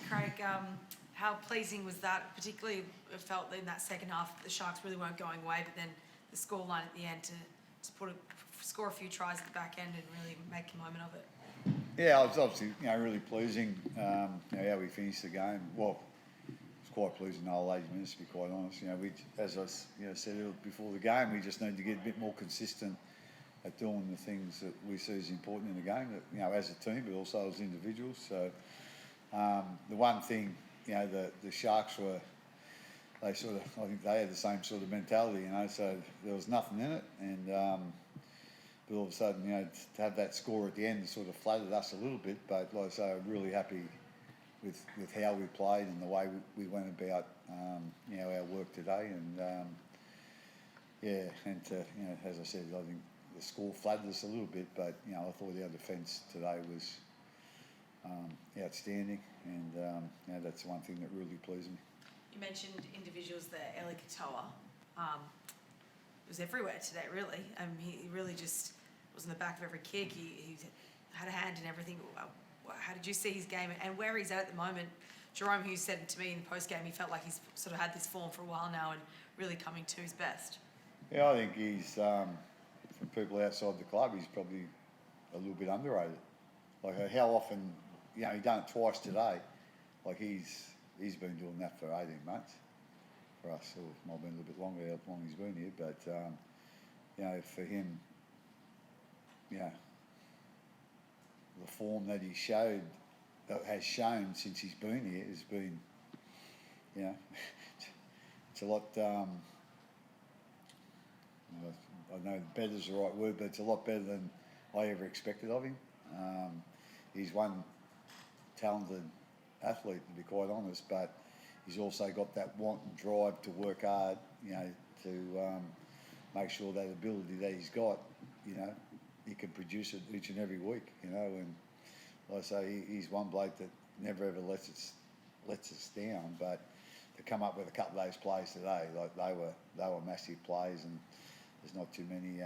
Craig, how pleasing was that? Particularly, it felt in that second half the Sharks really weren't going away, but then the scoreline at the end to score a few tries at the back end and really make a moment of it. Yeah, it was obviously really pleasing. How we finished the game. Well, it's quite pleasing the whole 80 minutes, to be quite honest. We, as I said before the game, we just need to get a bit more consistent at doing the things that we see as important in the game, that, as a team, but also as individuals. So the one thing, the Sharks were, I think they had the same sort of mentality, so there was nothing in it, and but all of a sudden, to have that score at the end sort of flattered us a little bit, but like I say, I'm really happy with how we played and the way we went about, our work today, and and to, as I said, I think the score flattered us a little bit, but I thought our defence today was outstanding, and that's one thing that really pleased me. You mentioned individuals there. Eli Katoa was everywhere today, really. He really just was in the back of every kick. He had a hand in everything. How did you see his game and where he's at the moment? Jerome Hughes said to me in the post-game he felt like he's sort of had this form for a while now and really coming to his best. Yeah, I think he's, from people outside the club, he's probably a little bit underrated. Like how often, he done it twice today. Like he's been doing that for 18 months for us. Or it might have been a little bit longer how long he's been here, but for him, the form that he has shown since he's been here has been, it's a lot. I know better is the right word, but it's a lot better than I ever expected of him. He's one talented athlete, to be quite honest, but he's also got that want and drive to work hard, to make sure that ability that he's got, he can produce it each and every week, and like I say, he's one bloke that never ever lets us down, but to come up with a couple of those plays today, like they were massive plays, and there's not too many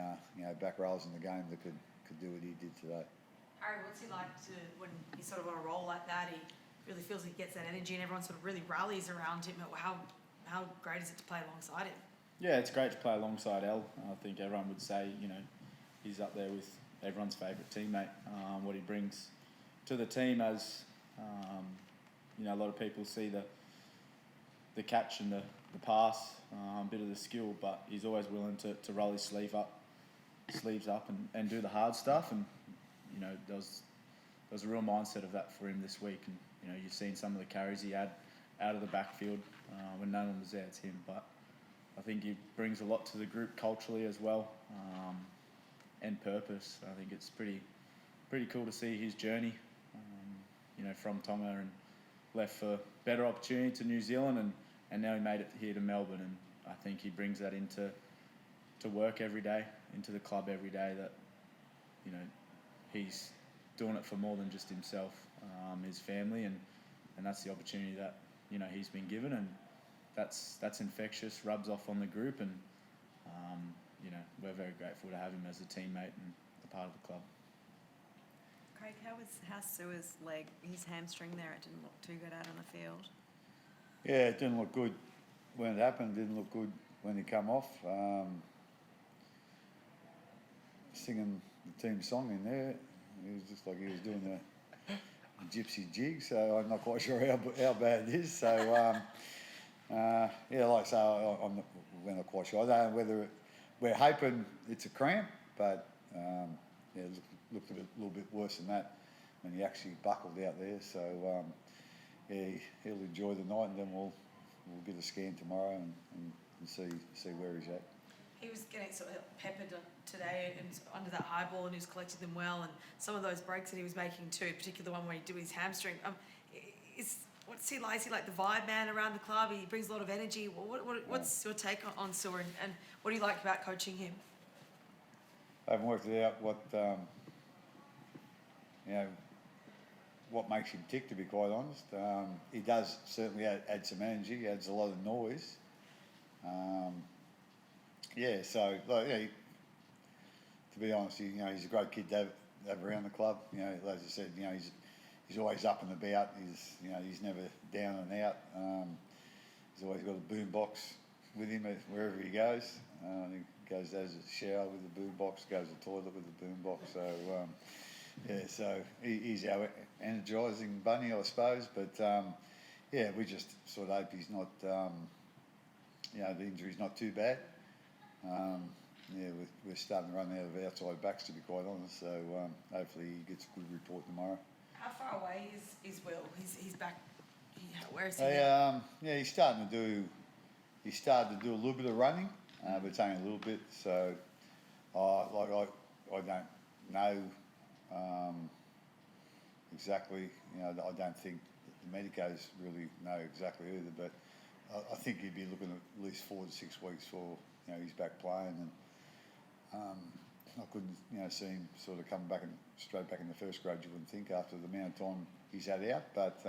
back rows in the game that could do what he did today. Harry, what's he like when he's sort of on a roll like that? He really feels he gets that energy and everyone sort of really rallies around him. How great is it to play alongside him? Yeah, it's great to play alongside El. I think everyone would say, he's up there with everyone's favourite teammate. What he brings to the team as, a lot of people see the catch and the pass, a bit of the skill, but he's always willing to roll his sleeves up and do the hard stuff. And, there was a real mindset of that for him this week. And, you've seen some of the carries he had out of the backfield when no one was there, it's him. But I think he brings a lot to the group culturally as well, and purpose. I think it's pretty cool to see his journey, from Tonga and left for better opportunity to New Zealand, and now he made it here to Melbourne. And I think he brings that into work every day, into the club every day, that, he's doing it for more than just himself, his family, and that's the opportunity that, he's been given, and that's infectious, rubs off on the group, and, we're very grateful to have him as a teammate and a part of the club. Craig, how's Sua's leg, his hamstring there? It didn't look too good out on the field. Yeah, it didn't look good when it happened. Didn't look good when he come off. Singing the team song in there, it was just like he was doing a gypsy jig. So I'm not quite sure how bad it is. So like I say, we're not quite sure. I don't know whether we're hoping it's a cramp, but it looked a little bit worse than that when he actually buckled out there. So he'll enjoy the night, and then we'll get a scan tomorrow and see where he's at. He was getting sort of peppered today and under that high ball, and he was collecting them well. And some of those breaks that he was making too, particularly the one where he did his hamstring. What's he like? Is he like the vibe man around the club? He brings a lot of energy. What's your take on Sua, and what do you like about coaching him? I haven't worked it out what makes him tick, to be quite honest. He does certainly add some energy. He adds a lot of noise. To be honest, he's a great kid to have around the club. As I said, he's he's always up and about. He's never down and out. He's always got a boom box with him wherever he goes. He goes to the shower with the boom box, goes to the toilet with the boom box. So he's our energising bunny, I suppose. But we just sort of hope he's not, the injury's not too bad. We're starting to run out of outside backs, to be quite honest. So hopefully he gets a good report tomorrow. How far away is Will? He's back. Where is he now? He's starting to do. He started to do a little bit of running, but it's only a little bit. So, I don't know exactly. I don't think the medicos really know exactly either. But I think he'd be looking at least 4 to 6 weeks for he's back playing, and I couldn't see him sort of come back and straight back in the first grade. You wouldn't think after the amount of time he's had out, but.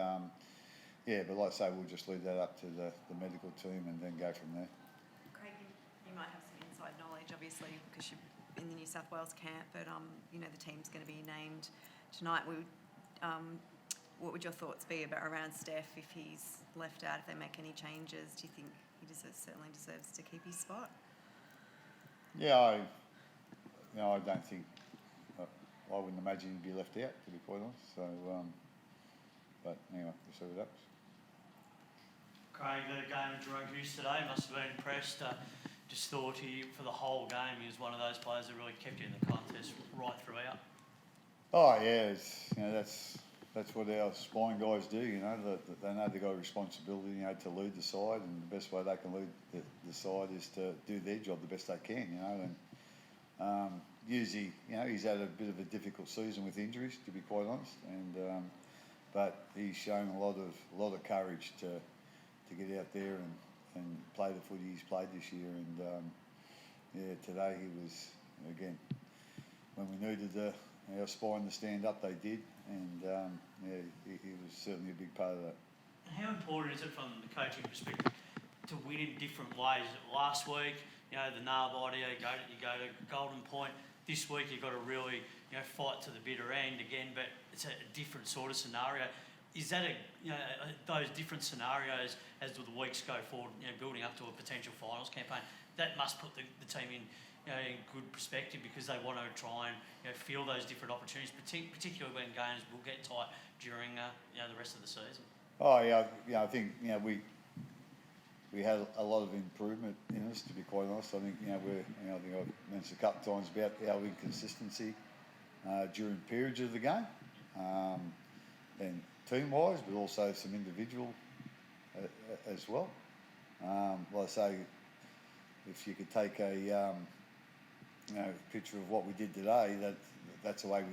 But like I say, we'll just leave that up to the medical team and then go from there. Craig, you might have some inside knowledge, obviously, because you're in the New South Wales camp, but the team's going to be named tonight. What would your thoughts be around Steph if he's left out, if they make any changes? Do you think he certainly deserves to keep his spot? Yeah, I don't think. I wouldn't imagine he'd be left out, to be quite honest. So, but anyway, we'll see what happens. Craig, the game of Rugby today must have been impressed. Just thought for the whole game, he was one of those players that really kept you in the contest right throughout. Oh yeah, that's what our spine guys do. They know they've got a responsibility, to lead the side, and the best way they can lead the side is to do their job the best they can. And usually, he's had a bit of a difficult season with injuries, to be quite honest, and but he's shown a lot of courage to get out there and play the footy he's played this year. And today he was, again, when we needed our spine to stand up, they did. And he was certainly a big part of that. How important is it from the coaching perspective to win in different ways? Last week, the nail-biter, you go to Golden Point. This week you've got to really, fight to the bitter end again, but it's a different sort of scenario. Is that those different scenarios as the weeks go forward, building up to a potential finals campaign, that must put the team in good perspective, because they want to try and feel those different opportunities, particularly when games will get tight during the rest of the season. Oh yeah, I think we had a lot of improvement in us, to be quite honest. I think I think I've mentioned a couple of times about our inconsistency during periods of the game, and team-wise, but also some individual as well. Like I say, if you could take a picture of what we did today, that's the way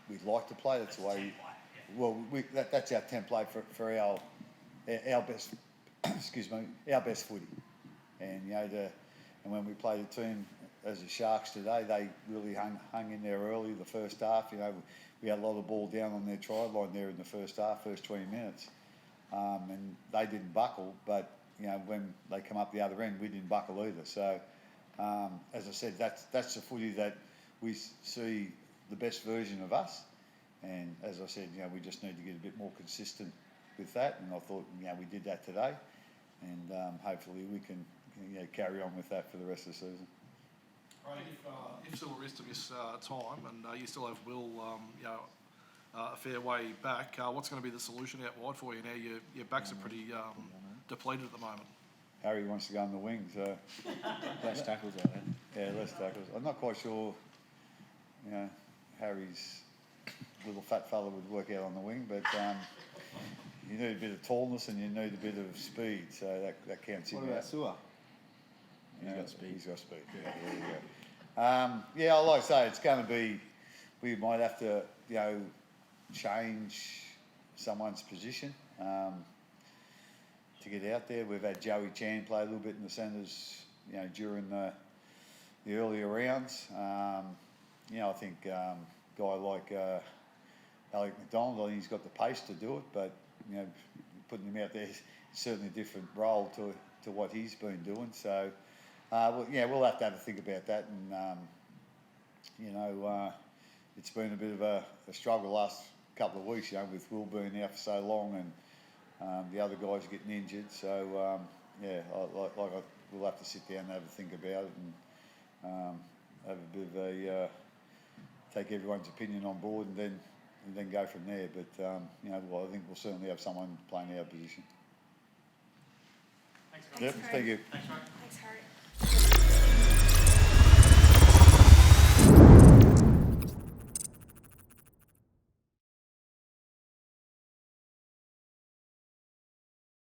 we'd like to play. That's the way. That's our template for our best. Excuse me, our best footy. And and when we played a team as the Sharks today, they really hung in there early. The first half, we had a lot of ball down on their try line there in the first half, first 20 minutes, and they didn't buckle. But when they come up the other end, we didn't buckle either. So, as I said, that's the footy that we see the best version of us. And as I said, we just need to get a bit more consistent with that. And I thought, we did that today, and hopefully we can carry on with that for the rest of the season. Craig, if Silver is to miss time, and you still have Will, a fair way back, what's going to be the solution out wide for you now? Your backs are pretty depleted at the moment. Harry wants to go on the wing, so Less tackles, I think. yeah, less tackles. I'm not quite sure. Harry's little fat fella would work out on the wing, but you need a bit of tallness and you need a bit of speed, so that counts in. What about Sewer? He's got speed. He's got speed. Yeah, there you go. I like to say it's going to be. We might have to, change someone's position to get out there. We've had Joey Chan play a little bit in the centres, during the earlier rounds. I think a guy like Alec McDonald, I think he's got the pace to do it, but putting him out there is certainly a different role to what he's been doing. So, we'll have to have a think about that, and it's been a bit of a struggle last couple of weeks, with Will being out for so long and the other guys getting injured. So we'll have to sit down and have a think about it and have a bit of a take everyone's opinion on board and then go from there. But I think we'll certainly have someone playing our position. Thanks, Yep, Harry. thank you. Thanks, Ray. Thanks, Harry.